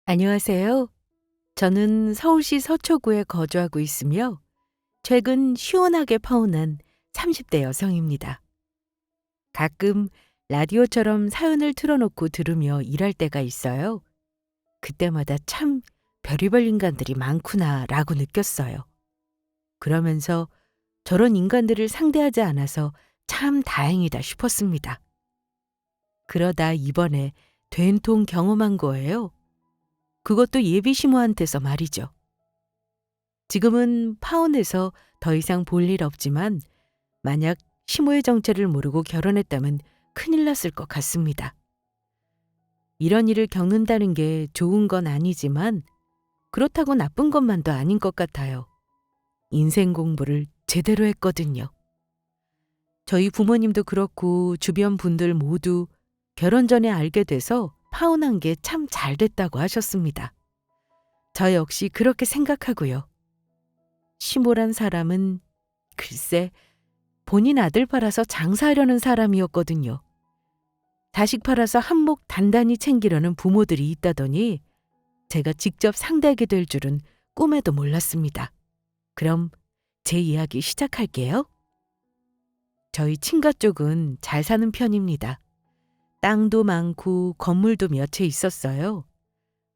안녕하세요. 저는 서울시 서초구에 거주하고 있으며 최근 시원하게 파혼한 30대 여성입니다. 가끔 라디오처럼 사연을 틀어놓고 들으며 일할 때가 있어요. 그때마다 참 별의별 인간들이 많구나라고 느꼈어요. 그러면서 저런 인간들을 상대하지 않아서 참 다행이다 싶었습니다. 그러다 이번에 된통 경험한 거예요. 그것도 예비 시모한테서 말이죠. 지금은 파혼해서 더 이상 볼 일 없지만 만약 시모의 정체를 모르고 결혼했다면 큰일 났을 것 같습니다. 이런 일을 겪는다는 게 좋은 건 아니지만 그렇다고 나쁜 것만도 아닌 것 같아요. 인생 공부를 제대로 했거든요. 저희 부모님도 그렇고 주변 분들 모두 결혼 전에 알게 돼서 파혼한 게 참 잘 됐다고 하셨습니다. 저 역시 그렇게 생각하고요. 시모란 사람은 글쎄 본인 아들 팔아서 장사하려는 사람이었거든요. 자식 팔아서 한몫 단단히 챙기려는 부모들이 있다더니 제가 직접 상대하게 될 줄은 꿈에도 몰랐습니다. 그럼 제 이야기 시작할게요. 저희 친가 쪽은 잘 사는 편입니다. 땅도 많고 건물도 몇 채 있었어요.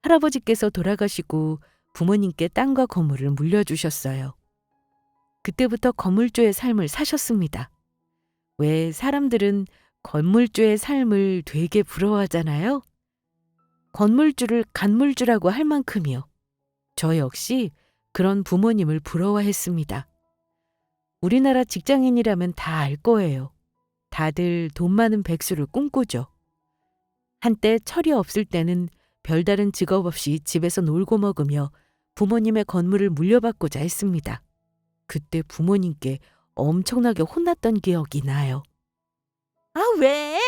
할아버지께서 돌아가시고 부모님께 땅과 건물을 물려주셨어요. 그때부터 건물주의 삶을 사셨습니다. 왜 사람들은 건물주의 삶을 되게 부러워하잖아요. 건물주를 간물주라고 할 만큼이요. 저 역시 그런 부모님을 부러워했습니다. 우리나라 직장인이라면 다 알 거예요. 다들 돈 많은 백수를 꿈꾸죠. 한때 철이 없을 때는 별다른 직업 없이 집에서 놀고 먹으며 부모님의 건물을 물려받고자 했습니다. 그때 부모님께 엄청나게 혼났던 기억이 나요. 아, 왜?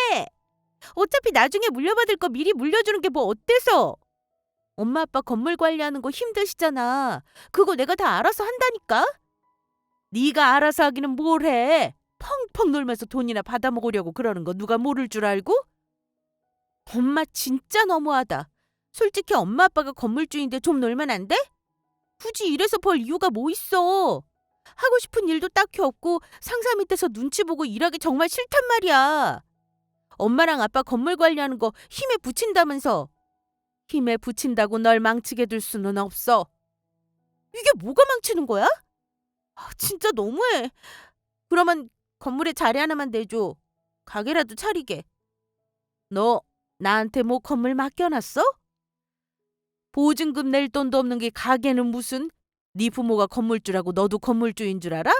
어차피 나중에 물려받을 거 미리 물려주는 게 뭐 어때서? 엄마 아빠 건물 관리하는 거 힘드시잖아. 그거 내가 다 알아서 한다니까? 네가 알아서 하기는 뭘 해? 펑펑 놀면서 돈이나 받아먹으려고 그러는 거 누가 모를 줄 알고? 엄마 진짜 너무하다. 솔직히 엄마 아빠가 건물주인데 좀 놀면 안 돼? 굳이 이래서 벌 이유가 뭐 있어? 하고 싶은 일도 딱히 없고 상사 밑에서 눈치 보고 일하기 정말 싫단 말이야. 엄마랑 아빠 건물 관리하는 거 힘에 부친다면서. 힘에 부친다고 널 망치게 둘 수는 없어. 이게 뭐가 망치는 거야? 진짜 너무해. 그러면 건물에 자리 하나만 내줘. 가게라도 차리게. 너 나한테 뭐 건물 맡겨놨어? 보증금 낼 돈도 없는 게 가게는 무슨? 네 부모가 건물주라고 너도 건물주인 줄 알아?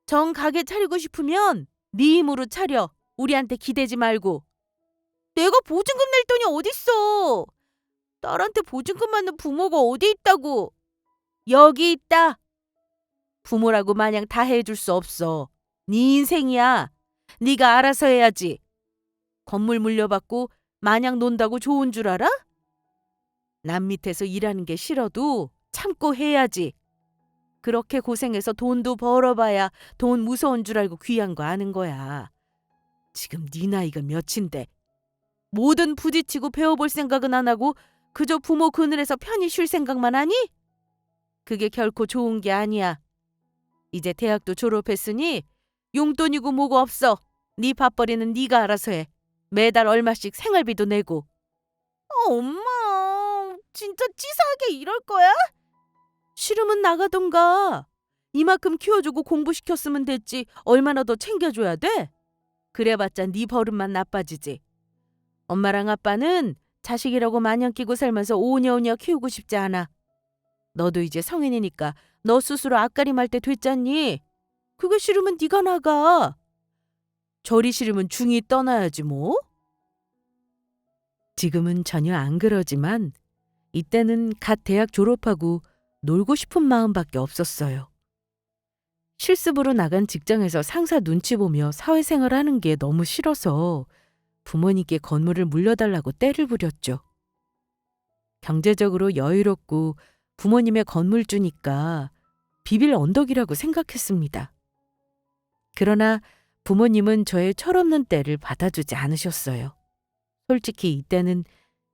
정 가게 차리고 싶으면 네 힘으로 차려. 우리한테 기대지 말고. 내가 보증금 낼 돈이 어딨어. 딸한테 보증금 받는 부모가 어디 있다고. 여기 있다. 부모라고 마냥 다 해줄 수 없어. 네 인생이야. 네가 알아서 해야지. 건물 물려받고 마냥 논다고 좋은 줄 알아? 남 밑에서 일하는 게 싫어도 참고 해야지. 그렇게 고생해서 돈도 벌어봐야 돈 무서운 줄 알고 귀한 거 아는 거야. 지금 네 나이가 몇인데 뭐든 부딪히고 배워볼 생각은 안 하고 그저 부모 그늘에서 편히 쉴 생각만 하니? 그게 결코 좋은 게 아니야. 이제 대학도 졸업했으니 용돈이고 뭐고 없어. 네 밥벌이는 네가 알아서 해. 매달 얼마씩 생활비도 내고. 엄마, 진짜 치사하게 이럴 거야? 싫으면 나가던가. 이만큼 키워주고 공부시켰으면 됐지. 얼마나 더 챙겨줘야 돼? 그래봤자 네 버릇만 나빠지지. 엄마랑 아빠는 자식이라고 마냥 끼고 살면서 오냐오냐 키우고 싶지 않아. 너도 이제 성인이니까 너 스스로 앞가림할 때 됐잖니. 그게 싫으면 네가 나가. 절이 싫으면 중이 떠나야지 뭐. 지금은 전혀 안 그러지만 이때는 갓 대학 졸업하고 놀고 싶은 마음밖에 없었어요. 실습으로 나간 직장에서 상사 눈치 보며 사회생활하는 게 너무 싫어서 부모님께 건물을 물려달라고 떼를 부렸죠. 경제적으로 여유롭고 부모님의 건물주니까 비빌 언덕이라고 생각했습니다. 그러나 부모님은 저의 철없는 때를 받아주지 않으셨어요. 솔직히 이때는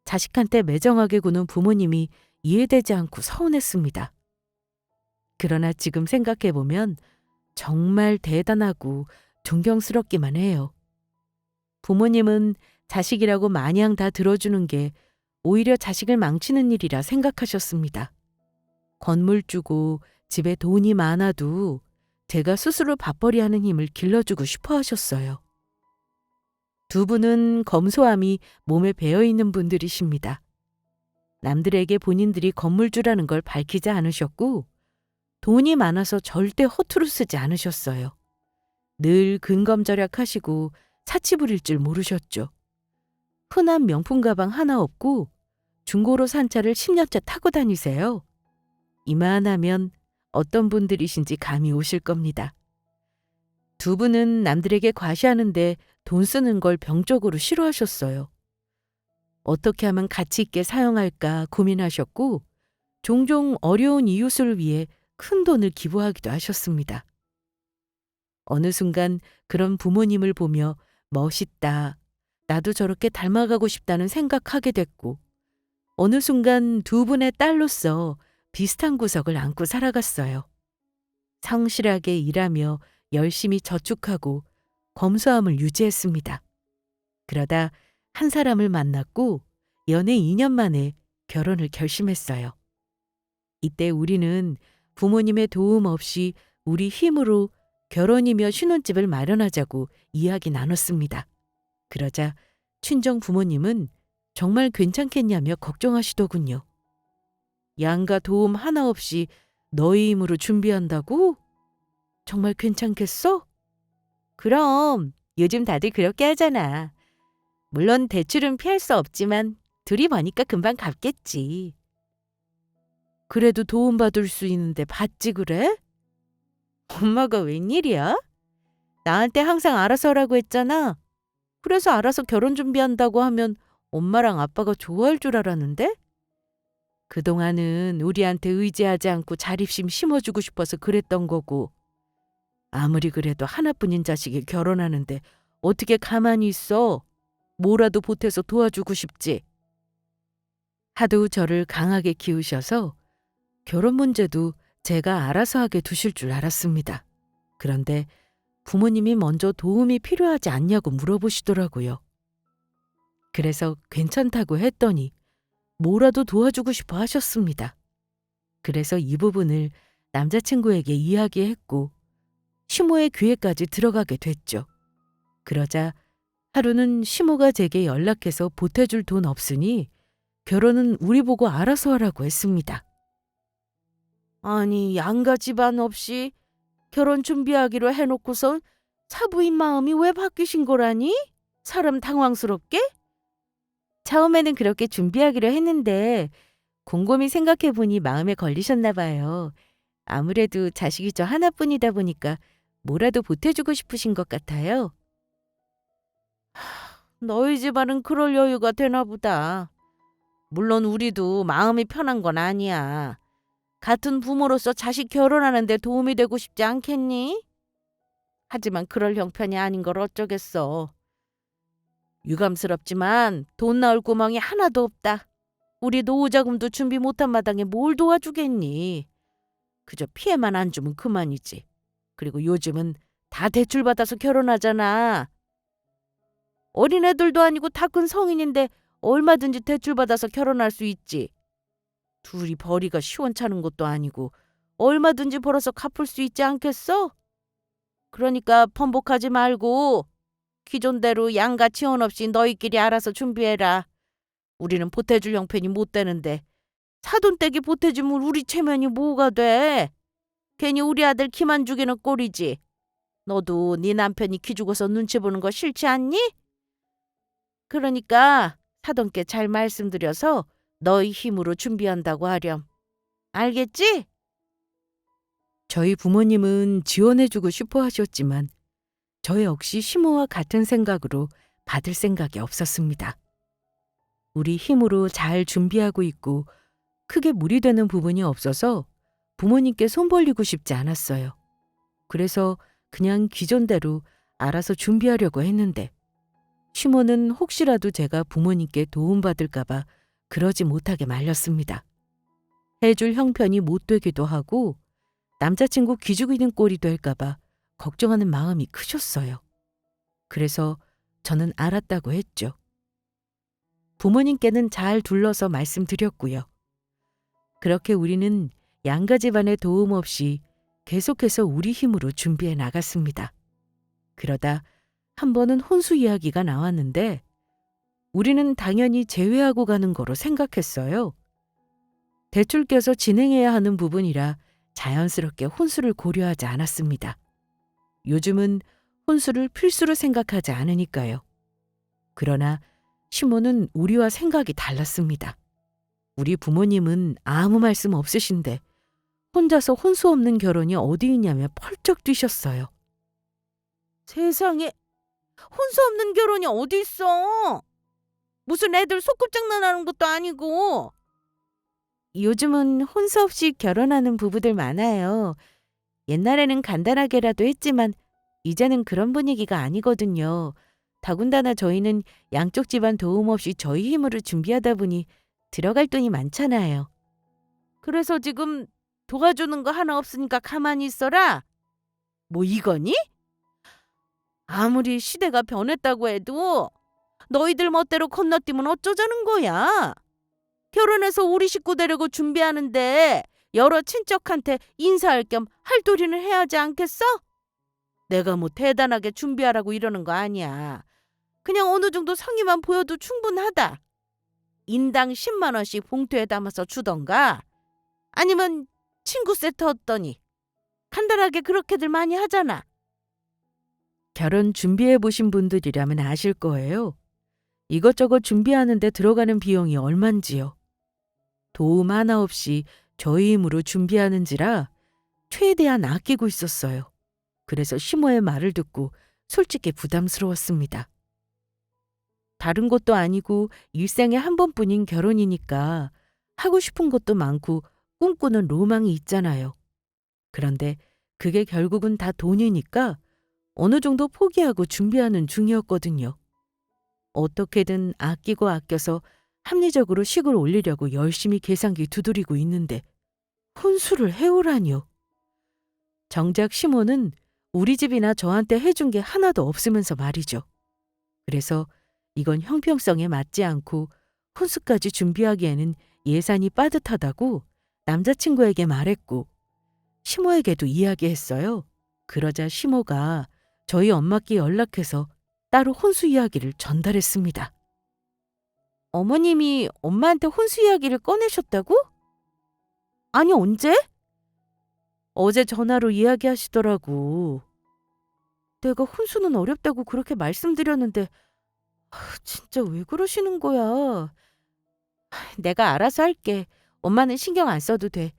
자식한테 매정하게 구는 부모님이 이해되지 않고 서운했습니다. 그러나 지금 생각해보면 정말 대단하고 존경스럽기만 해요. 부모님은 자식이라고 마냥 다 들어주는 게 오히려 자식을 망치는 일이라 생각하셨습니다. 건물 주고 집에 돈이 많아도 제가 스스로 밥벌이 하는 힘을 길러주고 싶어 하셨어요. 두 분은 검소함이 몸에 배어있는 분들이십니다. 남들에게 본인들이 건물주라는 걸 밝히지 않으셨고 돈이 많아서 절대 허투루 쓰지 않으셨어요. 늘 근검절약하시고 사치 부릴 줄 모르셨죠. 흔한 명품 가방 하나 없고 중고로 산 차를 10년째 타고 다니세요. 이만하면 어떤 분들이신지 감이 오실 겁니다. 두 분은 남들에게 과시하는데 돈 쓰는 걸 병적으로 싫어하셨어요. 어떻게 하면 가치 있게 사용할까 고민하셨고 종종 어려운 이웃을 위해 큰 돈을 기부하기도 하셨습니다. 어느 순간 그런 부모님을 보며 멋있다, 나도 저렇게 닮아가고 싶다는 생각하게 됐고 어느 순간 두 분의 딸로서 비슷한 구석을 안고 살아갔어요. 성실하게 일하며 열심히 저축하고 검소함을 유지했습니다. 그러다 한 사람을 만났고 연애 2년 만에 결혼을 결심했어요. 이때 우리는 부모님의 도움 없이 우리 힘으로 결혼이며 신혼집을 마련하자고 이야기 나눴습니다. 그러자 친정 부모님은 정말 괜찮겠냐며 걱정하시더군요. 양가 도움 하나 없이 너희 힘으로 준비한다고? 정말 괜찮겠어? 그럼 요즘 다들 그렇게 하잖아. 물론 대출은 피할 수 없지만 둘이 버니까 금방 갚겠지. 그래도 도움받을 수 있는데 받지 그래? 엄마가 웬일이야? 나한테 항상 알아서 하라고 했잖아. 그래서 알아서 결혼 준비한다고 하면 엄마랑 아빠가 좋아할 줄 알았는데? 그동안은 우리한테 의지하지 않고 자립심 심어주고 싶어서 그랬던 거고 아무리 그래도 하나뿐인 자식이 결혼하는데 어떻게 가만히 있어? 뭐라도 보태서 도와주고 싶지. 하도 저를 강하게 키우셔서 결혼 문제도 제가 알아서 하게 두실 줄 알았습니다. 그런데 부모님이 먼저 도움이 필요하지 않냐고 물어보시더라고요. 그래서 괜찮다고 했더니 뭐라도 도와주고 싶어 하셨습니다. 그래서 이 부분을 남자친구에게 이야기했고 시모의 귀에까지 들어가게 됐죠. 그러자 하루는 시모가 제게 연락해서 보태줄 돈 없으니 결혼은 우리 보고 알아서 하라고 했습니다. 아니 양가 집안 없이 결혼 준비하기로 해놓고선 사부인 마음이 왜 바뀌신 거라니? 사람 당황스럽게? 처음에는 그렇게 준비하기로 했는데 곰곰이 생각해보니 마음에 걸리셨나 봐요. 아무래도 자식이 저 하나뿐이다 보니까 뭐라도 보태주고 싶으신 것 같아요. 너희 집안은 그럴 여유가 되나 보다. 물론 우리도 마음이 편한 건 아니야. 같은 부모로서 자식 결혼하는데 도움이 되고 싶지 않겠니? 하지만 그럴 형편이 아닌 걸 어쩌겠어. 유감스럽지만 돈 나올 구멍이 하나도 없다. 우리 노후자금도 준비 못한 마당에 뭘 도와주겠니? 그저 피해만 안 주면 그만이지. 그리고 요즘은 다 대출받아서 결혼하잖아. 어린애들도 아니고 다 큰 성인인데 얼마든지 대출받아서 결혼할 수 있지. 둘이 벌이가 시원찮은 것도 아니고 얼마든지 벌어서 갚을 수 있지 않겠어? 그러니까 번복하지 말고 기존대로 양가 지원 없이 너희끼리 알아서 준비해라. 우리는 보태줄 형편이 못 되는데 사돈댁이 보태주면 우리 체면이 뭐가 돼? 괜히 우리 아들 기만 죽이는 꼴이지. 너도 네 남편이 기 죽어서 눈치 보는 거 싫지 않니? 그러니까 사돈께 잘 말씀드려서 너희 힘으로 준비한다고 하렴. 알겠지? 저희 부모님은 지원해주고 싶어 하셨지만 저 역시 시모와 같은 생각으로 받을 생각이 없었습니다. 우리 힘으로 잘 준비하고 있고 크게 무리되는 부분이 없어서 부모님께 손 벌리고 싶지 않았어요. 그래서 그냥 기존대로 알아서 준비하려고 했는데 시모는 혹시라도 제가 부모님께 도움받을까 봐 그러지 못하게 말렸습니다. 해줄 형편이 못 되기도 하고 남자친구 기죽이는 꼴이 될까봐 걱정하는 마음이 크셨어요. 그래서 저는 알았다고 했죠. 부모님께는 잘 둘러서 말씀드렸고요. 그렇게 우리는 양가 집안의 도움 없이 계속해서 우리 힘으로 준비해 나갔습니다. 그러다 한 번은 혼수 이야기가 나왔는데 우리는 당연히 제외하고 가는 거로 생각했어요. 대출 껴서 진행해야 하는 부분이라 자연스럽게 혼수를 고려하지 않았습니다. 요즘은 혼수를 필수로 생각하지 않으니까요. 그러나 시모는 우리와 생각이 달랐습니다. 우리 부모님은 아무 말씀 없으신데 혼자서 혼수 없는 결혼이 어디 있냐며 펄쩍 뛰셨어요. 세상에, 혼수 없는 결혼이 어디 있어? 무슨 애들 소꿉장난하는 것도 아니고. 요즘은 혼수 없이 결혼하는 부부들 많아요. 옛날에는 간단하게라도 했지만 이제는 그런 분위기가 아니거든요. 더군다나 저희는 양쪽 집안 도움 없이 저희 힘으로 준비하다 보니 들어갈 돈이 많잖아요. 그래서 지금 도와주는 거 하나 없으니까 가만히 있어라? 뭐 이거니? 아무리 시대가 변했다고 해도 너희들 멋대로 건너뛰면 어쩌자는 거야? 결혼해서 우리 식구 데리고 준비하는데 여러 친척한테 인사할 겸 할도리는 해야지 않겠어? 내가 뭐 대단하게 준비하라고 이러는 거 아니야. 그냥 어느 정도 성의만 보여도 충분하다. 인당 10만 원씩 봉투에 담아서 주던가 아니면 친구 세트 얻더니 간단하게 그렇게들 많이 하잖아. 결혼 준비해 보신 분들이라면 아실 거예요. 이것저것 준비하는데 들어가는 비용이 얼만지요. 도움 하나 없이 저희 힘으로 준비하는지라 최대한 아끼고 있었어요. 그래서 시모의 말을 듣고 솔직히 부담스러웠습니다. 다른 것도 아니고 일생에 한 번뿐인 결혼이니까 하고 싶은 것도 많고 꿈꾸는 로망이 있잖아요. 그런데 그게 결국은 다 돈이니까 어느 정도 포기하고 준비하는 중이었거든요. 어떻게든 아끼고 아껴서 합리적으로 식을 올리려고 열심히 계산기 두드리고 있는데 혼수를 해오라니요. 정작 시모는 우리 집이나 저한테 해준 게 하나도 없으면서 말이죠. 그래서 이건 형평성에 맞지 않고 혼수까지 준비하기에는 예산이 빠듯하다고 남자친구에게 말했고 시모에게도 이야기했어요. 그러자 시모가 저희 엄마께 연락해서 따로 혼수 이야기를 전달했습니다. 어머님이 엄마한테 혼수 이야기를 꺼내셨다고? 아니 언제? 어제 전화로 이야기하시더라고. 내가 혼수는 어렵다고 그렇게 말씀드렸는데 진짜 왜 그러시는 거야? 내가 알아서 할게. 엄마는 신경 안 써도 돼.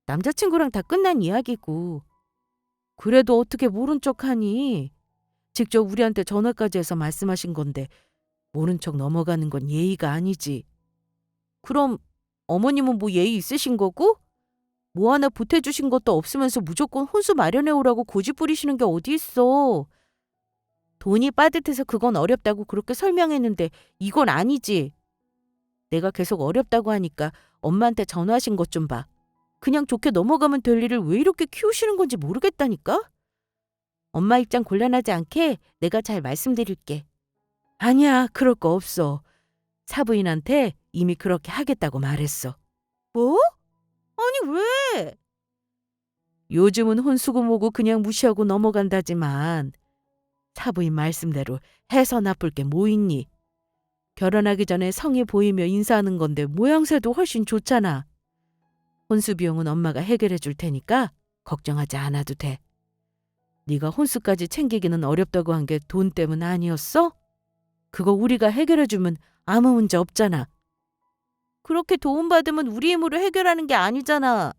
남자친구랑 다 끝난 이야기고. 그래도 어떻게 모른 척하니? 직접 우리한테 전화까지 해서 말씀하신 건데 모른 척 넘어가는 건 예의가 아니지. 그럼 어머님은 뭐 예의 있으신 거고? 뭐 하나 보태주신 것도 없으면서 무조건 혼수 마련해 오라고 고집 부리시는 게 어디 있어. 돈이 빠듯해서 그건 어렵다고 그렇게 설명했는데 이건 아니지. 내가 계속 어렵다고 하니까 엄마한테 전화하신 것 좀 봐. 그냥 좋게 넘어가면 될 일을 왜 이렇게 키우시는 건지 모르겠다니까? 엄마 입장 곤란하지 않게 내가 잘 말씀드릴게. 아니야, 그럴 거 없어. 사부인한테 이미 그렇게 하겠다고 말했어. 뭐? 아니 왜? 요즘은 혼수고 뭐고 그냥 무시하고 넘어간다지만 사부인 말씀대로 해서 나쁠 게 뭐 있니? 결혼하기 전에 성의 보이며 인사하는 건데 모양새도 훨씬 좋잖아. 혼수 비용은 엄마가 해결해 줄 테니까 걱정하지 않아도 돼. 네가 혼수까지 챙기기는 어렵다고 한 게 돈 때문 아니었어? 그거 우리가 해결해 주면 아무 문제 없잖아. 그렇게 도움받으면 우리 힘으로 해결하는 게 아니잖아.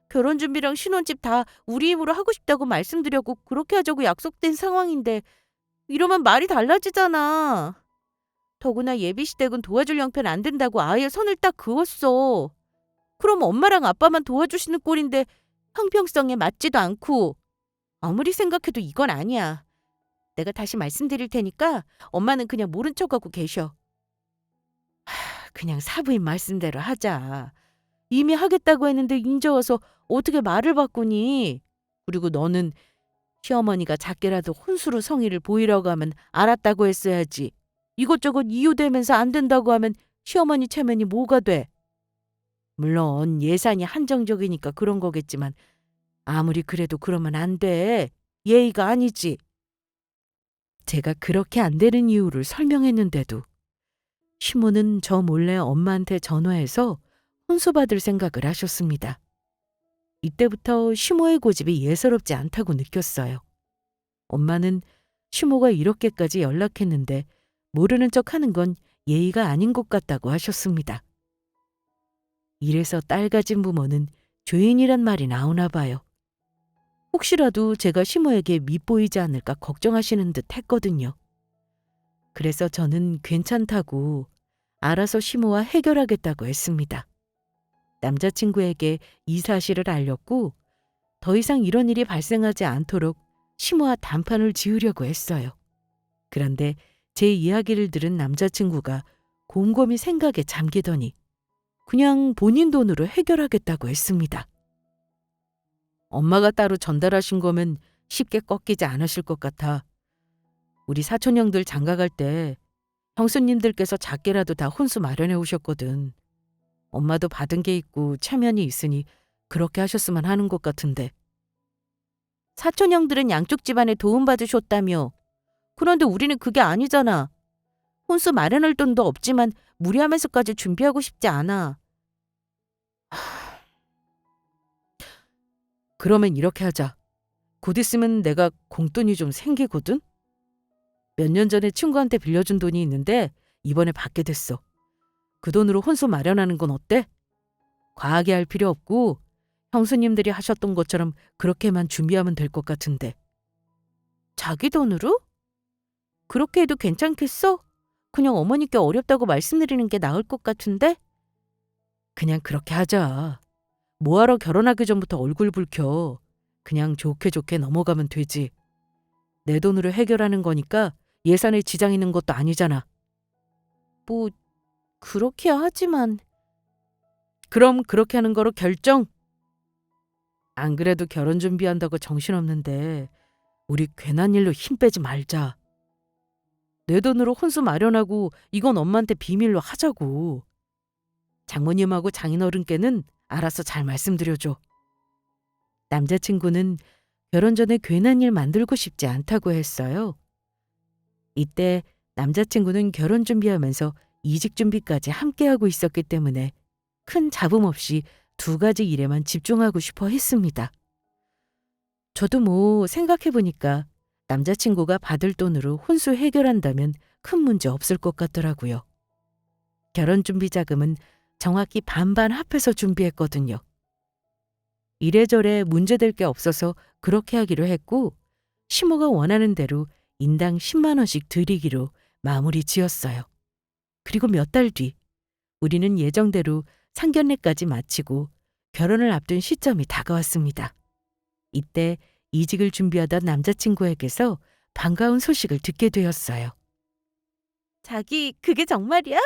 결혼 준비랑 신혼집 다 우리 힘으로 하고 싶다고 말씀드렸고 그렇게 하자고 약속된 상황인데 이러면 말이 달라지잖아. 더구나 예비시댁은 도와줄 형편 안 된다고 아예 선을 딱 그었어. 그럼 엄마랑 아빠만 도와주시는 꼴인데 형평성에 맞지도 않고. 아무리 생각해도 이건 아니야. 내가 다시 말씀드릴 테니까 엄마는 그냥 모른 척하고 계셔. 그냥 사부인 말씀대로 하자. 이미 하겠다고 했는데 인제 와서 어떻게 말을 바꾸니? 그리고 너는 시어머니가 작게라도 혼수로 성의를 보이려고 하면 알았다고 했어야지. 이것저것 이유 대면서 안 된다고 하면 시어머니 체면이 뭐가 돼? 물론 예산이 한정적이니까 그런 거겠지만 아무리 그래도 그러면 안 돼. 예의가 아니지. 제가 그렇게 안 되는 이유를 설명했는데도 시모는 저 몰래 엄마한테 전화해서 혼수받을 생각을 하셨습니다. 이때부터 시모의 고집이 예사롭지 않다고 느꼈어요. 엄마는 시모가 이렇게까지 연락했는데 모르는 척하는 건 예의가 아닌 것 같다고 하셨습니다. 이래서 딸 가진 부모는 죄인이란 말이 나오나 봐요. 혹시라도 제가 시모에게 밉보이지 않을까 걱정하시는 듯 했거든요. 그래서 저는 괜찮다고 알아서 시모와 해결하겠다고 했습니다. 남자친구에게 이 사실을 알렸고 더 이상 이런 일이 발생하지 않도록 시모와 단판을 지으려고 했어요. 그런데 제 이야기를 들은 남자친구가 곰곰이 생각에 잠기더니 그냥 본인 돈으로 해결하겠다고 했습니다. 엄마가 따로 전달하신 거면 쉽게 꺾이지 않으실 것 같아. 우리 사촌 형들 장가갈 때 형수님들께서 작게라도 다 혼수 마련해 오셨거든. 엄마도 받은 게 있고 체면이 있으니 그렇게 하셨으면 하는 것 같은데. 사촌 형들은 양쪽 집안에 도움받으셨다며. 그런데 우리는 그게 아니잖아. 혼수 마련할 돈도 없지만 무리하면서까지 준비하고 싶지 않아. 그러면 이렇게 하자. 곧 있으면 내가 공돈이 좀 생기거든? 몇 년 전에 친구한테 빌려준 돈이 있는데 이번에 받게 됐어. 그 돈으로 혼수 마련하는 건 어때? 과하게 할 필요 없고 형수님들이 하셨던 것처럼 그렇게만 준비하면 될 것 같은데. 자기 돈으로? 그렇게 해도 괜찮겠어? 그냥 어머니께 어렵다고 말씀드리는 게 나을 것 같은데? 그냥 그렇게 하자. 뭐하러 결혼하기 전부터 얼굴 붉혀. 그냥 좋게 좋게 넘어가면 되지. 내 돈으로 해결하는 거니까 예산에 지장 있는 것도 아니잖아. 뭐 그렇게야 하지만. 그럼 그렇게 하는 거로 결정. 안 그래도 결혼 준비한다고 정신없는데 우리 괜한 일로 힘 빼지 말자. 내 돈으로 혼수 마련하고 이건 엄마한테 비밀로 하자고. 장모님하고 장인어른께는 알아서 잘 말씀드려줘. 남자친구는 결혼 전에 괜한 일 만들고 싶지 않다고 했어요. 이때 남자친구는 결혼 준비하면서 이직 준비까지 함께하고 있었기 때문에 큰 잡음 없이 두 가지 일에만 집중하고 싶어 했습니다. 저도 뭐 생각해보니까 남자친구가 받을 돈으로 혼수 해결한다면 큰 문제 없을 것 같더라고요. 결혼 준비 자금은 정확히 반반 합해서 준비했거든요. 이래저래 문제될 게 없어서 그렇게 하기로 했고 시모가 원하는 대로 인당 10만 원씩 드리기로 마무리 지었어요. 그리고 몇 달 뒤 우리는 예정대로 상견례까지 마치고 결혼을 앞둔 시점이 다가왔습니다. 이때 이직을 준비하던 남자친구에게서 반가운 소식을 듣게 되었어요. 자기 그게 정말이야?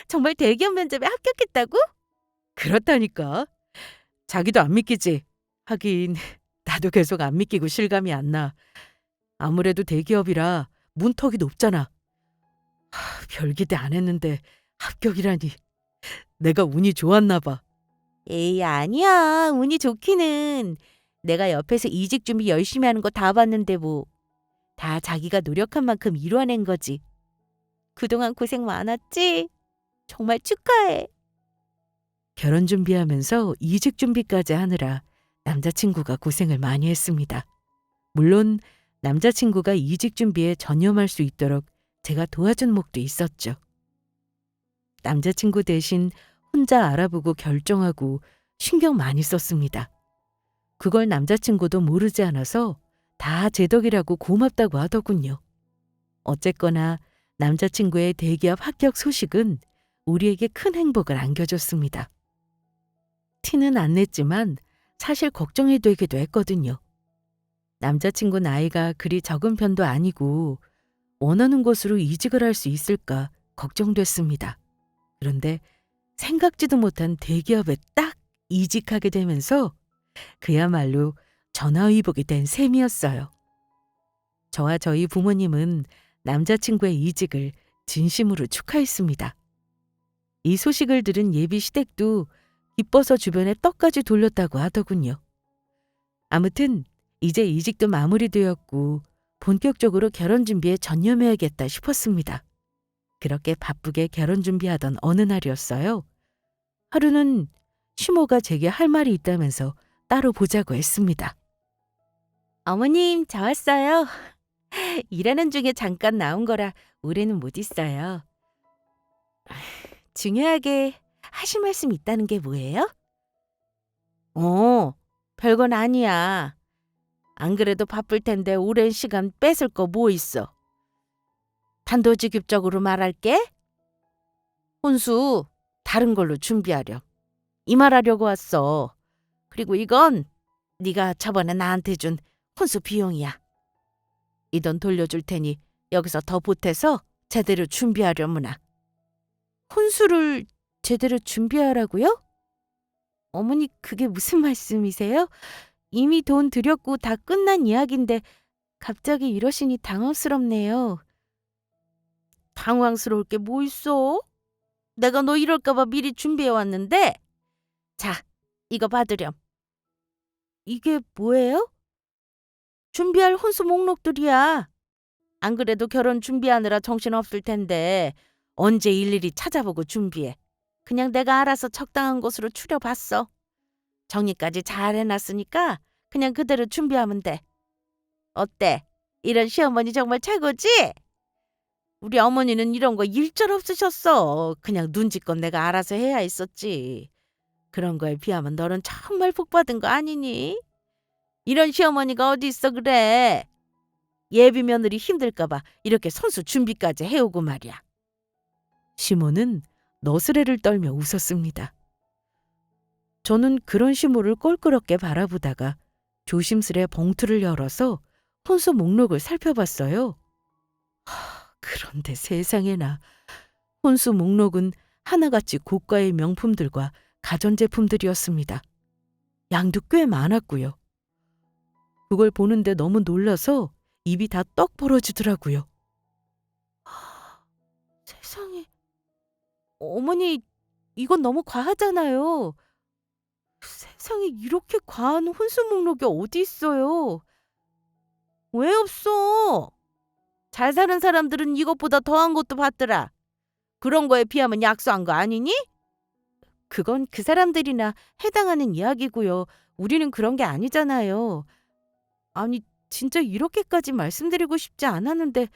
정말 대기업 면접에 합격했다고? 그렇다니까. 자기도 안 믿기지? 하긴 나도 계속 안 믿기고 실감이 안 나. 아무래도 대기업이라 문턱이 높잖아. 별기대 안 했는데 합격이라니. 내가 운이 좋았나 봐. 에이, 아니야. 운이 좋기는. 내가 옆에서 이직 준비 열심히 하는 거 다 봤는데 뭐. 다 자기가 노력한 만큼 이뤄낸 거지. 그동안 고생 많았지? 정말 축하해. 결혼 준비하면서 이직 준비까지 하느라 남자친구가 고생을 많이 했습니다. 물론 남자친구가 이직 준비에 전념할 수 있도록 제가 도와준 목도 있었죠. 남자친구 대신 혼자 알아보고 결정하고 신경 많이 썼습니다. 그걸 남자친구도 모르지 않아서 다 제 덕이라고 고맙다고 하더군요. 어쨌거나 남자친구의 대기업 합격 소식은 우리에게 큰 행복을 안겨줬습니다. 티는 안 냈지만 사실 걱정이 되기도 했거든요. 남자친구 나이가 그리 적은 편도 아니고 원하는 곳으로 이직을 할 수 있을까 걱정됐습니다. 그런데 생각지도 못한 대기업에 딱 이직하게 되면서 그야말로 전화위복이 된 셈이었어요. 저와 저희 부모님은 남자친구의 이직을 진심으로 축하했습니다. 이 소식을 들은 예비 시댁도 기뻐서 주변에 떡까지 돌렸다고 하더군요. 아무튼 이제 이직도 마무리되었고 본격적으로 결혼 준비에 전념해야겠다 싶었습니다. 그렇게 바쁘게 결혼 준비하던 어느 날이었어요. 하루는 시모가 제게 할 말이 있다면서 따로 보자고 했습니다. 어머님, 저 왔어요. 일하는 중에 잠깐 나온 거라 오래는 못 있어요. 중요하게 하실 말씀 있다는 게 뭐예요? 별건 아니야. 안 그래도 바쁠 텐데 오랜 시간 뺏을 거 뭐 있어. 단도직입적으로 말할게. 혼수 다른 걸로 준비하렴. 이 말하려고 왔어. 그리고 이건 네가 저번에 나한테 준 혼수 비용이야. 이 돈 돌려줄 테니 여기서 더 보태서 제대로 준비하려무나. 혼수를 제대로 준비하라고요? 어머니, 그게 무슨 말씀이세요? 이미 돈 드렸고 다 끝난 이야기인데 갑자기 이러시니 당황스럽네요. 당황스러울 게 뭐 있어? 내가 너 이럴까 봐 미리 준비해 왔는데. 자, 이거 받으렴. 이게 뭐예요? 준비할 혼수 목록들이야. 안 그래도 결혼 준비하느라 정신없을 텐데 언제 일일이 찾아보고 준비해. 그냥 내가 알아서 적당한 곳으로 추려봤어. 정리까지 잘 해놨으니까 그냥 그대로 준비하면 돼. 어때? 이런 시어머니 정말 최고지? 우리 어머니는 이런 거 일절 없으셨어. 그냥 눈치껏 내가 알아서 해야 했었지. 그런 거에 비하면 너는 정말 복받은 거 아니니? 이런 시어머니가 어디 있어 그래. 예비 며느리 힘들까 봐 이렇게 선수 준비까지 해오고 말이야. 시모는 너스레를 떨며 웃었습니다. 저는 그런 시모를 껄끄럽게 바라보다가 조심스레 봉투를 열어서 혼수 목록을 살펴봤어요. 그런데 세상에나, 혼수 목록은 하나같이 고가의 명품들과 가전제품들이었습니다. 양도 꽤 많았고요. 그걸 보는데 너무 놀라서 입이 다 떡 벌어지더라고요. 세상에, 어머니, 이건 너무 과하잖아요. 세상에 이렇게 과한 혼수 목록이 어디 있어요? 왜 없어? 잘 사는 사람들은 이것보다 더한 것도 받더라. 그런 거에 비하면 약소한 거 아니니? 그건 그 사람들이나 해당하는 이야기고요. 우리는 그런 게 아니잖아요. 아니, 진짜 이렇게까지 말씀드리고 싶지 않았는데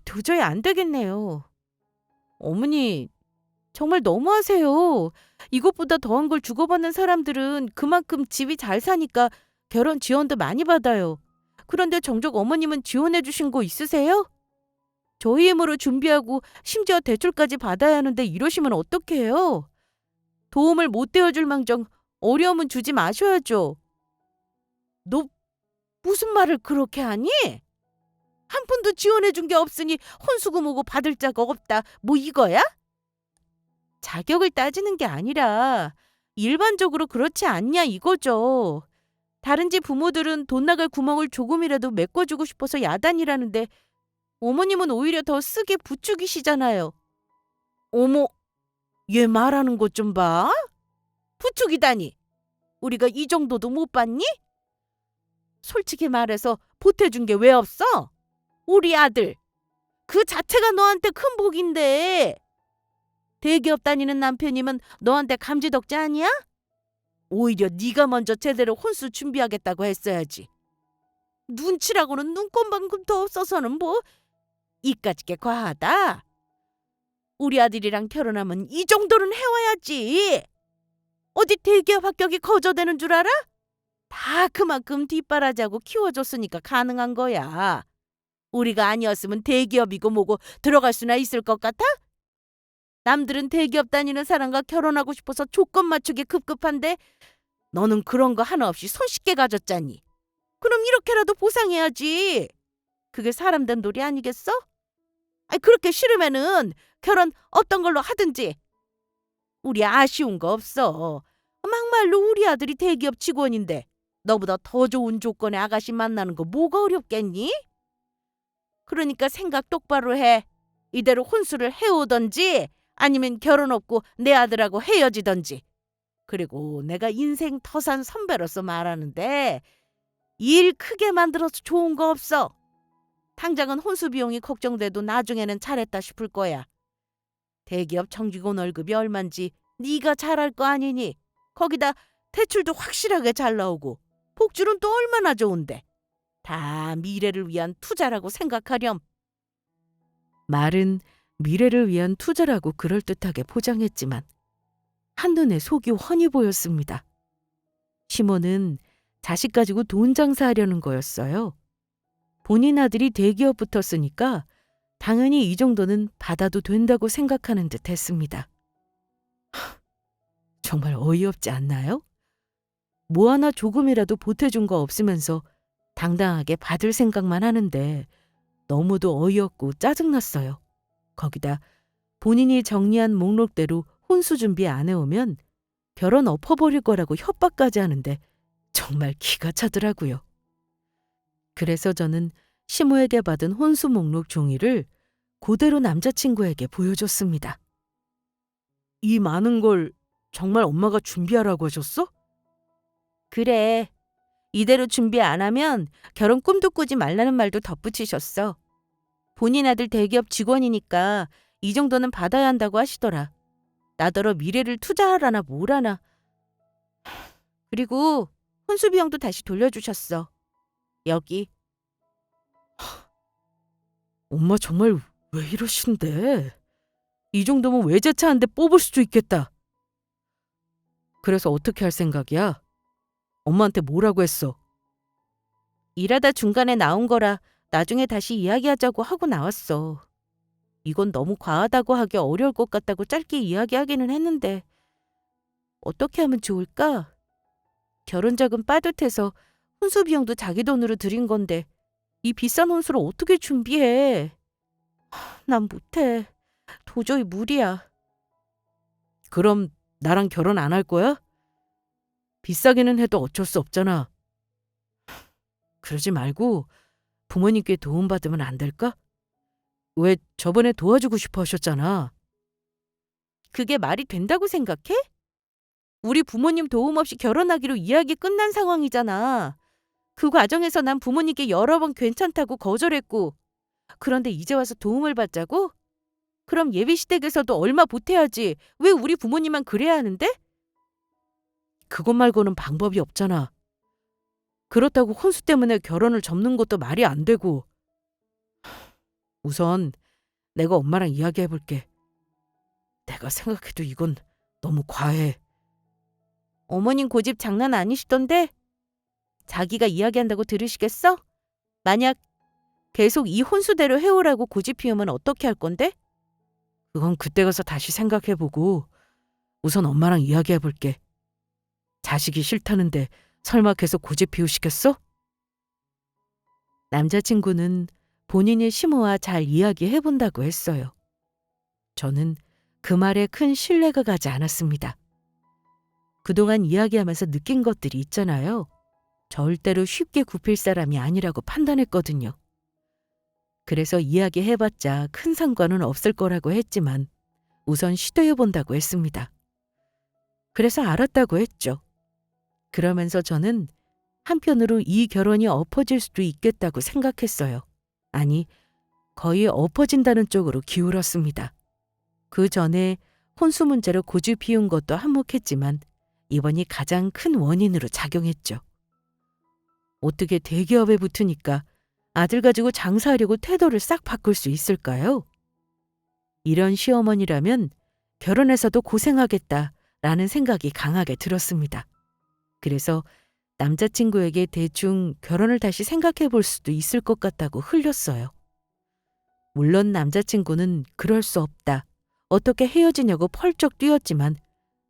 도저히 안 되겠네요. 어머니, 정말 너무하세요. 이것보다 더한 걸 주고받는 사람들은 그만큼 집이 잘 사니까 결혼 지원도 많이 받아요. 그런데 정작 어머님은 지원해 주신 거 있으세요? 저희 힘으로 준비하고 심지어 대출까지 받아야 하는데 이러시면 어떡해요? 도움을 못 되어줄 망정 어려움은 주지 마셔야죠. 너 무슨 말을 그렇게 하니? 한 푼도 지원해 준 게 없으니 혼수고 뭐고 받을 자가 없다. 뭐 이거야? 자격을 따지는 게 아니라 일반적으로 그렇지 않냐 이거죠. 다른 집 부모들은 돈 나갈 구멍을 조금이라도 메꿔주고 싶어서 야단이라는데 어머님은 오히려 더 쓰게 부추기시잖아요. 어머, 얘 말하는 것 좀 봐. 부추기다니. 우리가 이 정도도 못 봤니? 솔직히 말해서 보태준 게 왜 없어? 우리 아들. 그 자체가 너한테 큰 복인데. 대기업 다니는 남편이면 너한테 감지덕지 아니야? 오히려 네가 먼저 제대로 혼수 준비하겠다고 했어야지. 눈치라고는 눈꼽만큼 더 없어서는 뭐 이까짓 게 과하다. 우리 아들이랑 결혼하면 이 정도는 해와야지. 어디 대기업 합격이 거저되는 줄 알아? 다 그만큼 뒷바라지하고 키워줬으니까 가능한 거야. 우리가 아니었으면 대기업이고 뭐고 들어갈 수나 있을 것 같아? 남들은 대기업 다니는 사람과 결혼하고 싶어서 조건 맞추기 급급한데 너는 그런 거 하나 없이 손쉽게 가졌잖니. 그럼 이렇게라도 보상해야지. 그게 사람 된 놀이 아니겠어? 아니, 그렇게 싫으면은 결혼 어떤 걸로 하든지 우리 아쉬운 거 없어. 막말로 우리 아들이 대기업 직원인데 너보다 더 좋은 조건의 아가씨 만나는 거 뭐가 어렵겠니? 그러니까 생각 똑바로 해. 이대로 혼수를 해오던지 아니면 결혼 없고 내 아들하고 헤어지던지. 그리고 내가 인생 터산 선배로서 말하는데 일 크게 만들어서 좋은 거 없어. 당장은 혼수 비용이 걱정돼도 나중에는 잘했다 싶을 거야. 대기업 정직원 월급이 얼만지 네가 잘 알 거 아니니. 거기다 대출도 확실하게 잘 나오고 복줄은 또 얼마나 좋은데. 다 미래를 위한 투자라고 생각하렴. 말은 미래를 위한 투자라고 그럴듯하게 포장했지만 한눈에 속이 훤히 보였습니다. 시몬은 자식 가지고 돈 장사하려는 거였어요. 본인 아들이 대기업 붙었으니까 당연히 이 정도는 받아도 된다고 생각하는 듯 했습니다. 정말 어이없지 않나요? 뭐 하나 조금이라도 보태준 거 없으면서 당당하게 받을 생각만 하는데 너무도 어이없고 짜증났어요. 거기다 본인이 정리한 목록대로 혼수 준비 안 해오면 결혼 엎어버릴 거라고 협박까지 하는데 정말 기가 차더라고요. 그래서 저는 시모에게 받은 혼수 목록 종이를 그대로 남자친구에게 보여줬습니다. 이 많은 걸 정말 엄마가 준비하라고 하셨어? 그래. 이대로 준비 안 하면 결혼 꿈도 꾸지 말라는 말도 덧붙이셨어. 본인 아들 대기업 직원이니까 이 정도는 받아야 한다고 하시더라. 나더러 미래를 투자하라나 뭐라나. 그리고 혼수 비용도 다시 돌려주셨어. 여기. 엄마 정말 왜 이러신데? 이 정도면 외제차한테 뽑을 수도 있겠다. 그래서 어떻게 할 생각이야? 엄마한테 뭐라고 했어? 일하다 중간에 나온 거라 나중에 다시 이야기하자고 하고 나왔어. 이건 너무 과하다고 하기 어려울 것 같다고 짧게 이야기하기는 했는데 어떻게 하면 좋을까? 결혼자금 빠듯해서 혼수 비용도 자기 돈으로 들인 건데 이 비싼 혼수를 어떻게 준비해? 난 못해. 도저히 무리야. 그럼 나랑 결혼 안 할 거야? 비싸기는 해도 어쩔 수 없잖아. 그러지 말고 부모님께 도움받으면 안 될까? 왜 저번에 도와주고 싶어 하셨잖아. 그게 말이 된다고 생각해? 우리 부모님 도움 없이 결혼하기로 이야기 끝난 상황이잖아. 그 과정에서 난 부모님께 여러 번 괜찮다고 거절했고 그런데 이제 와서 도움을 받자고? 그럼 예비시댁에서도 얼마 보태야지. 왜 우리 부모님만 그래야 하는데? 그것 말고는 방법이 없잖아. 그렇다고 혼수 때문에 결혼을 접는 것도 말이 안 되고. 우선 내가 엄마랑 이야기해 볼게. 내가 생각해도 이건 너무 과해. 어머님 고집 장난 아니시던데? 자기가 이야기한다고 들으시겠어? 만약 계속 이 혼수대로 해오라고 고집 피우면 어떻게 할 건데? 그건 그때 가서 다시 생각해 보고 우선 엄마랑 이야기해 볼게. 자식이 싫다는데 설마 계속 고집 피우시겠어? 남자친구는 본인이 시모와 잘 이야기해 본다고 했어요. 저는 그 말에 큰 신뢰가 가지 않았습니다. 그동안 이야기하면서 느낀 것들이 있잖아요. 절대로 쉽게 굽힐 사람이 아니라고 판단했거든요. 그래서 이야기해봤자 큰 상관은 없을 거라고 했지만 우선 시도해본다고 했습니다. 그래서 알았다고 했죠. 그러면서 저는 한편으로 이 결혼이 엎어질 수도 있겠다고 생각했어요. 아니, 거의 엎어진다는 쪽으로 기울었습니다. 그 전에 혼수 문제로 고집 피운 것도 한몫했지만 이번이 가장 큰 원인으로 작용했죠. 어떻게 대기업에 붙으니까 아들 가지고 장사하려고 태도를 싹 바꿀 수 있을까요? 이런 시어머니라면 결혼해서도 고생하겠다라는 생각이 강하게 들었습니다. 그래서 남자친구에게 대충 결혼을 다시 생각해 볼 수도 있을 것 같다고 흘렸어요. 물론 남자친구는 그럴 수 없다. 어떻게 헤어지냐고 펄쩍 뛰었지만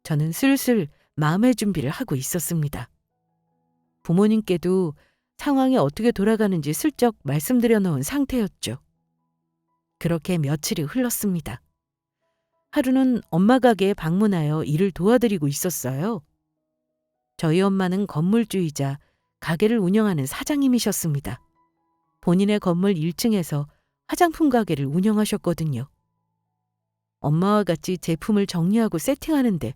저는 슬슬 마음의 준비를 하고 있었습니다. 부모님께도 상황이 어떻게 돌아가는지 슬쩍 말씀드려 놓은 상태였죠. 그렇게 며칠이 흘렀습니다. 하루는 엄마 가게에 방문하여 일을 도와드리고 있었어요. 저희 엄마는 건물주이자 가게를 운영하는 사장님이셨습니다. 본인의 건물 1층에서 화장품 가게를 운영하셨거든요. 엄마와 같이 제품을 정리하고 세팅하는데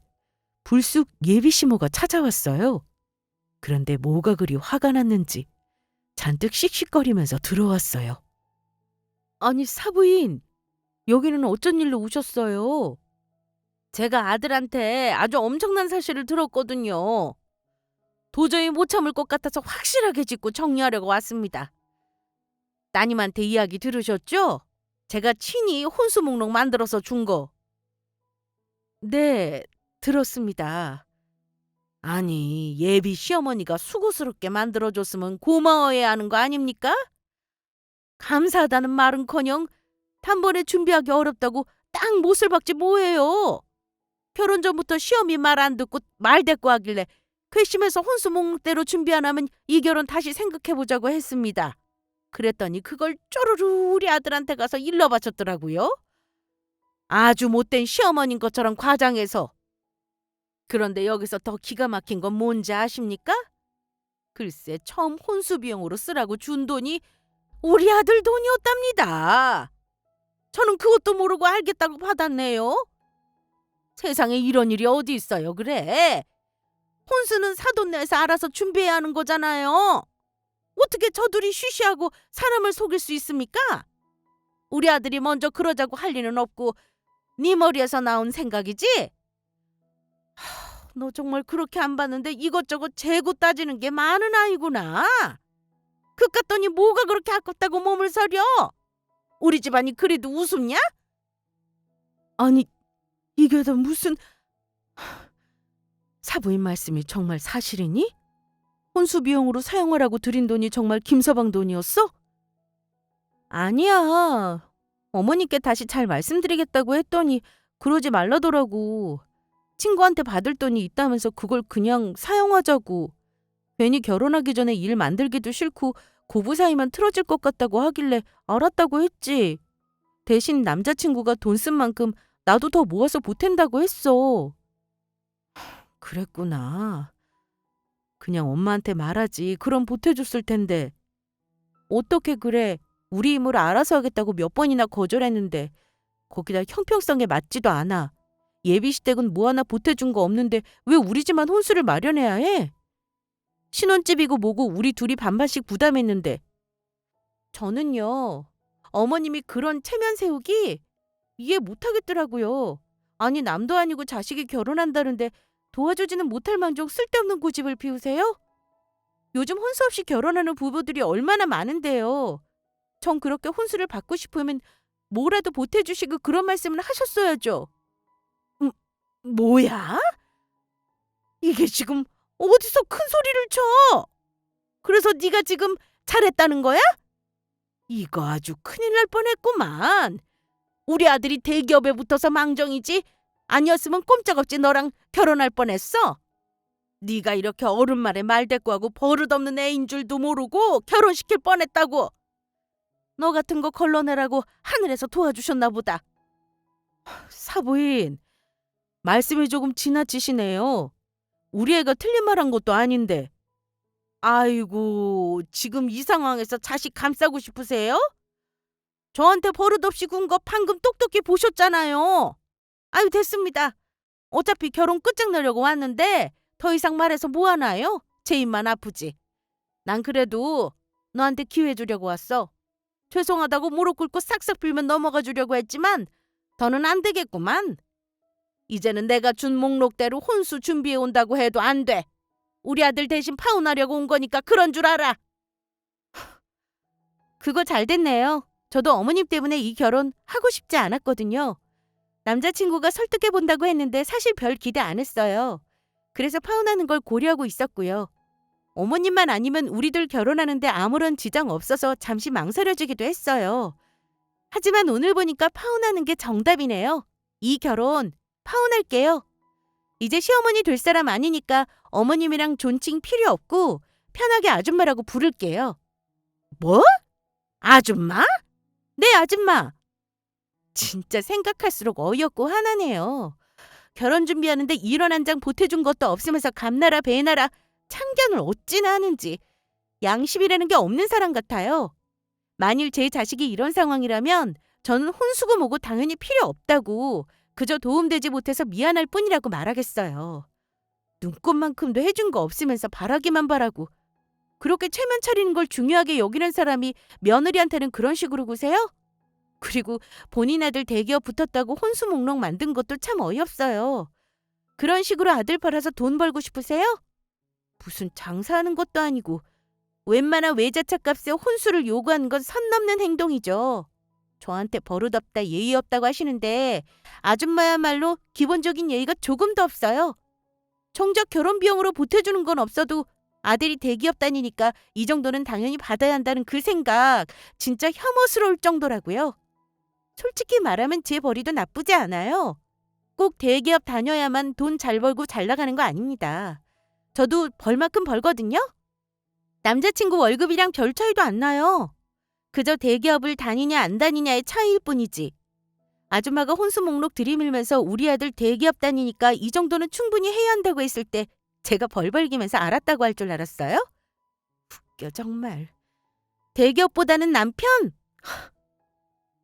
불쑥 예비 시모가 찾아왔어요. 그런데 뭐가 그리 화가 났는지 잔뜩 씩씩거리면서 들어왔어요. 아니, 사부인, 여기는 어쩐 일로 오셨어요? 제가 아들한테 아주 엄청난 사실을 들었거든요. 도저히 못 참을 것 같아서 확실하게 짚고 정리하려고 왔습니다. 따님한테 이야기 들으셨죠? 제가 친히 혼수 목록 만들어서 준 거. 네, 들었습니다. 아니, 예비 시어머니가 수고스럽게 만들어줬으면 고마워해야 하는 거 아닙니까? 감사하다는 말은커녕 단번에 준비하기 어렵다고 딱 못을 박지 뭐예요. 결혼 전부터 시어미 말 안 듣고 말 대꾸 하길래 괘씸해서 혼수 목록대로 준비 안 하면 이 결혼 다시 생각해보자고 했습니다. 그랬더니 그걸 쪼르르 우리 아들한테 가서 일러 바쳤더라고요. 아주 못된 시어머니인 것처럼 과장해서. 그런데 여기서 더 기가 막힌 건 뭔지 아십니까? 글쎄, 처음 혼수 비용으로 쓰라고 준 돈이 우리 아들 돈이었답니다. 저는 그것도 모르고 알겠다고 받았네요. 세상에 이런 일이 어디 있어요, 그래? 혼수는 사돈 내서 알아서 준비해야 하는 거잖아요. 어떻게 저둘이 쉬쉬하고 사람을 속일 수 있습니까? 우리 아들이 먼저 그러자고 할 리는 없고 네 머리에서 나온 생각이지? 너 정말 그렇게 안 봤는데 이것저것 재고 따지는 게 많은 아이구나. 그깟 돈이 뭐가 그렇게 아깝다고 몸을 서려? 우리 집안이 그래도 우습냐? 아니, 이게 다 무슨... 사부인 말씀이 정말 사실이니? 혼수 비용으로 사용하라고 드린 돈이 정말 김서방 돈이었어? 아니야. 어머니께 다시 잘 말씀드리겠다고 했더니 그러지 말라더라고. 친구한테 받을 돈이 있다면서 그걸 그냥 사용하자고. 괜히 결혼하기 전에 일 만들기도 싫고 고부 사이만 틀어질 것 같다고 하길래 알았다고 했지. 대신 남자친구가 돈 쓴 만큼 나도 더 모아서 보탠다고 했어. 그랬구나. 그냥 엄마한테 말하지. 그럼 보태줬을 텐데. 어떻게 그래. 우리 힘으로 알아서 하겠다고 몇 번이나 거절했는데 거기다 형평성에 맞지도 않아. 예비시댁은 뭐 하나 보태준 거 없는데 왜 우리 집만 혼수를 마련해야 해? 신혼집이고 뭐고 우리 둘이 반반씩 부담했는데. 저는요, 어머님이 그런 체면 세우기 이해 못하겠더라고요. 아니, 남도 아니고 자식이 결혼한다는데 도와주지는 못할 망정 쓸데없는 고집을 피우세요? 요즘 혼수 없이 결혼하는 부부들이 얼마나 많은데요. 전 그렇게 혼수를 받고 싶으면 뭐라도 보태주시고 그런 말씀을 하셨어야죠. 뭐야? 이게 지금 어디서 큰 소리를 쳐? 그래서 네가 지금 잘했다는 거야? 이거 아주 큰일 날 뻔했구만. 우리 아들이 대기업에 붙어서 망정이지 아니었으면 꼼짝없이 너랑 결혼할 뻔했어. 네가 이렇게 어른 말에 말대꾸하고 버릇없는 애인 줄도 모르고 결혼시킬 뻔했다고. 너 같은 거 걸러내라고 하늘에서 도와주셨나 보다. 사부인, 말씀이 조금 지나치시네요. 우리 애가 틀린 말 한 것도 아닌데. 아이고, 지금 이 상황에서 자식 감싸고 싶으세요? 저한테 버릇없이 군 거 방금 똑똑히 보셨잖아요. 아유, 됐습니다. 어차피 결혼 끝장내려고 왔는데 더 이상 말해서 뭐하나요? 제 입만 아프지. 난 그래도 너한테 기회 주려고 왔어. 죄송하다고 무릎 꿇고 싹싹 빌면 넘어가 주려고 했지만 더는 안 되겠구만. 이제는 내가 준 목록대로 혼수 준비해 온다고 해도 안 돼. 우리 아들 대신 파혼하려고 온 거니까 그런 줄 알아. 그거 잘 됐네요. 저도 어머님 때문에 이 결혼 하고 싶지 않았거든요. 남자친구가 설득해 본다고 했는데 사실 별 기대 안 했어요. 그래서 파혼하는 걸 고려하고 있었고요. 어머님만 아니면 우리들 결혼하는데 아무런 지장 없어서 잠시 망설여지기도 했어요. 하지만 오늘 보니까 파혼하는 게 정답이네요. 이 결혼 파혼할게요. 이제 시어머니 될 사람 아니니까 어머님이랑 존칭 필요 없고 편하게 아줌마라고 부를게요. 뭐? 아줌마? 네, 아줌마. 진짜 생각할수록 어이없고 화나네요. 결혼 준비하는데 1원 한 장 보태준 것도 없으면서 감나라 배나라 참견을 어찌나 하는지 양심이라는 게 없는 사람 같아요. 만일 제 자식이 이런 상황이라면 저는 혼수고 뭐고 당연히 필요 없다고 그저 도움되지 못해서 미안할 뿐이라고 말하겠어요. 눈꽃만큼도 해준 거 없으면서 바라기만 바라고 그렇게 체면 차리는 걸 중요하게 여기는 사람이 며느리한테는 그런 식으로 구세요? 그리고 본인 아들 대기업 붙었다고 혼수 목록 만든 것도 참 어이없어요. 그런 식으로 아들 팔아서 돈 벌고 싶으세요? 무슨 장사하는 것도 아니고 웬만한 외제차 값에 혼수를 요구하는 건 선 넘는 행동이죠. 저한테 버릇없다 예의 없다고 하시는데 아줌마야말로 기본적인 예의가 조금도 없어요. 정작 결혼 비용으로 보태주는 건 없어도 아들이 대기업 다니니까 이 정도는 당연히 받아야 한다는 그 생각 진짜 혐오스러울 정도라고요. 솔직히 말하면 제 벌이도 나쁘지 않아요. 꼭 대기업 다녀야만 돈 잘 벌고 잘 나가는 거 아닙니다. 저도 벌 만큼 벌거든요. 남자친구 월급이랑 별 차이도 안 나요. 그저 대기업을 다니냐 안 다니냐의 차이일 뿐이지. 아줌마가 혼수 목록 들이밀면서 우리 아들 대기업 다니니까 이 정도는 충분히 해야 한다고 했을 때 제가 벌 벌기면서 알았다고 할 줄 알았어요? 웃겨 정말. 대기업보다는 남편?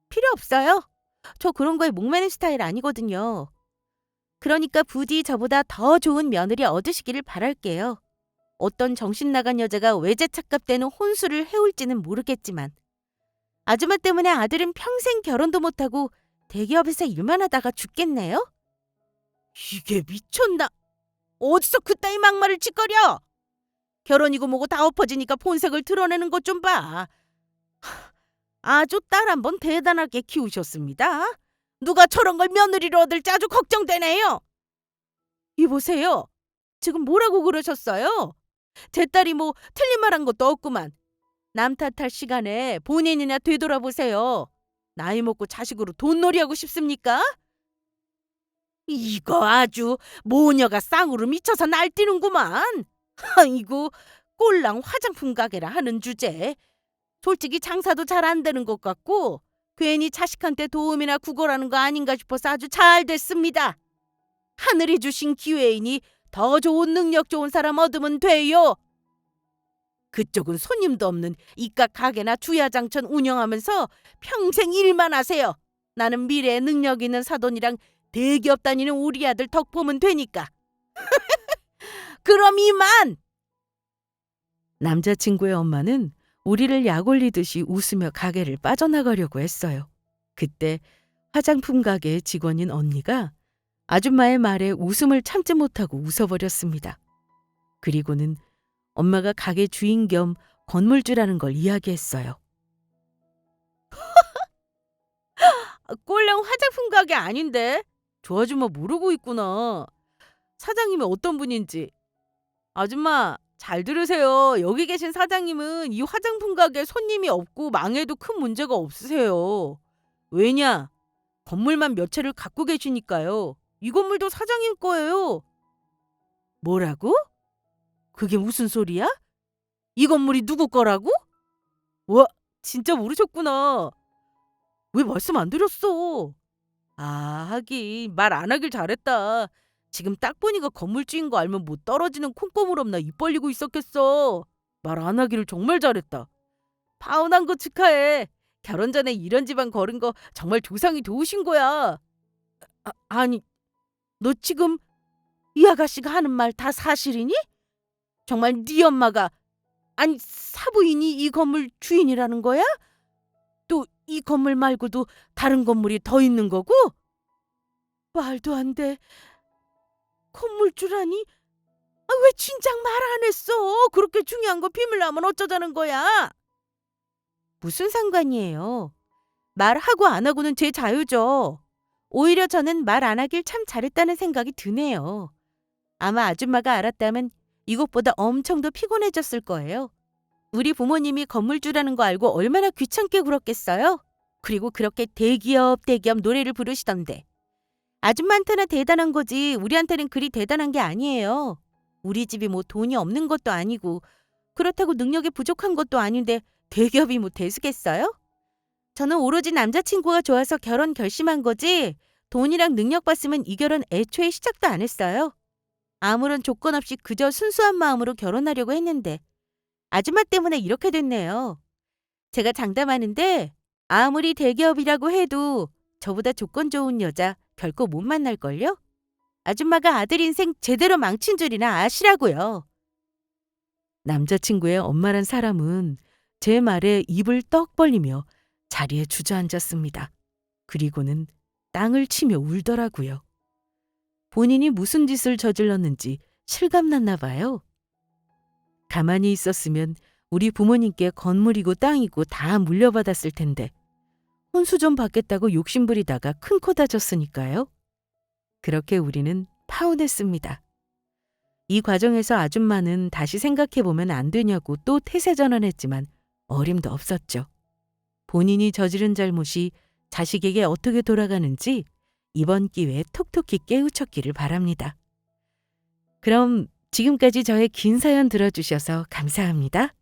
필요 없어요. 저 그런 거에 목매는 스타일 아니거든요. 그러니까 부디 저보다 더 좋은 며느리 얻으시기를 바랄게요. 어떤 정신 나간 여자가 외제차값 되는 혼수를 해올지는 모르겠지만 아줌마 때문에 아들은 평생 결혼도 못하고 대기업에서 일만 하다가 죽겠네요? 이게 미쳤나? 어디서 그따위 막말을 짓거려? 결혼이고 뭐고 다 엎어지니까 본색을 드러내는 것 좀 봐. 아주 딸 한 번 대단하게 키우셨습니다. 누가 저런 걸 며느리로 얻을지 아주 걱정되네요. 이보세요. 지금 뭐라고 그러셨어요? 제 딸이 뭐 틀린 말 한 것도 없구만. 남 탓할 시간에 본인이나 되돌아보세요. 나이 먹고 자식으로 돈놀이하고 싶습니까? 이거 아주 모녀가 쌍으로 미쳐서 날뛰는구만. 아이고 꼴랑 화장품 가게라 하는 주제. 솔직히 장사도 잘 안 되는 것 같고 괜히 자식한테 도움이나 구걸하는 거 아닌가 싶어서 아주 잘 됐습니다. 하늘이 주신 기회이니 더 좋은 능력 좋은 사람 얻으면 돼요. 그쪽은 손님도 없는 이깟 가게나 주야장천 운영하면서 평생 일만 하세요. 나는 미래에 능력 있는 사돈이랑 대기업 다니는 우리 아들 덕 보면 되니까. 그럼 이만! 남자친구의 엄마는 우리를 약올리듯이 웃으며 가게를 빠져나가려고 했어요. 그때 화장품 가게 직원인 언니가 아줌마의 말에 웃음을 참지 못하고 웃어버렸습니다. 그리고는 엄마가 가게 주인 겸 건물주라는 걸 이야기했어요. 꼴랑 화장품 가게 아닌데? 저 아줌마 모르고 있구나. 사장님이 어떤 분인지. 아줌마 잘 들으세요. 여기 계신 사장님은 이 화장품 가게 손님이 없고 망해도 큰 문제가 없으세요. 왜냐? 건물만 몇 채를 갖고 계시니까요. 이 건물도 사장님 거예요. 뭐라고? 그게 무슨 소리야? 이 건물이 누구 거라고? 와, 진짜 모르셨구나. 왜 말씀 안 드렸어? 아, 하긴 말 안 하길 잘했다. 지금 딱 보니까 건물주인 거 알면 뭐 떨어지는 콩고물 없나 입 벌리고 있었겠어. 말 안 하기를 정말 잘했다. 파혼한 거 축하해. 결혼 전에 이런 집안 걸은 거 정말 조상이 도우신 거야. 아니, 너 지금 이 아가씨가 하는 말 다 사실이니? 정말 네 엄마가 아니 사부인이 이 건물 주인이라는 거야? 또 이 건물 말고도 다른 건물이 더 있는 거고? 말도 안 돼. 건물주라니? 아, 왜 진작 말 안 했어? 그렇게 중요한 거 비밀로 하면 어쩌자는 거야? 무슨 상관이에요? 말하고 안 하고는 제 자유죠. 오히려 저는 말 안 하길 참 잘했다는 생각이 드네요. 아마 아줌마가 알았다면 이것보다 엄청 더 피곤해졌을 거예요. 우리 부모님이 건물주라는 거 알고 얼마나 귀찮게 굴었겠어요? 그리고 그렇게 대기업 노래를 부르시던데. 아줌마한테나 대단한 거지 우리한테는 그리 대단한 게 아니에요. 우리 집이 뭐 돈이 없는 것도 아니고 그렇다고 능력이 부족한 것도 아닌데 대기업이 뭐 대수겠어요? 저는 오로지 남자친구가 좋아서 결혼 결심한 거지 돈이랑 능력 봤으면 이 결혼 애초에 시작도 안 했어요. 아무런 조건 없이 그저 순수한 마음으로 결혼하려고 했는데 아줌마 때문에 이렇게 됐네요. 제가 장담하는데 아무리 대기업이라고 해도 저보다 조건 좋은 여자 결코 못 만날걸요? 아줌마가 아들 인생 제대로 망친 줄이나 아시라고요. 남자친구의 엄마란 사람은 제 말에 입을 떡 벌리며 자리에 주저앉았습니다. 그리고는 땅을 치며 울더라고요. 본인이 무슨 짓을 저질렀는지 실감났나 봐요. 가만히 있었으면 우리 부모님께 건물이고 땅이고 다 물려받았을 텐데 혼수 좀 받겠다고 욕심부리다가 큰 코 다졌으니까요. 그렇게 우리는 파혼했습니다. 이 과정에서 아줌마는 다시 생각해보면 안 되냐고 또 태세전환했지만 어림도 없었죠. 본인이 저지른 잘못이 자식에게 어떻게 돌아가는지 이번 기회에 톡톡히 깨우쳤기를 바랍니다. 그럼 지금까지 저의 긴 사연 들어주셔서 감사합니다.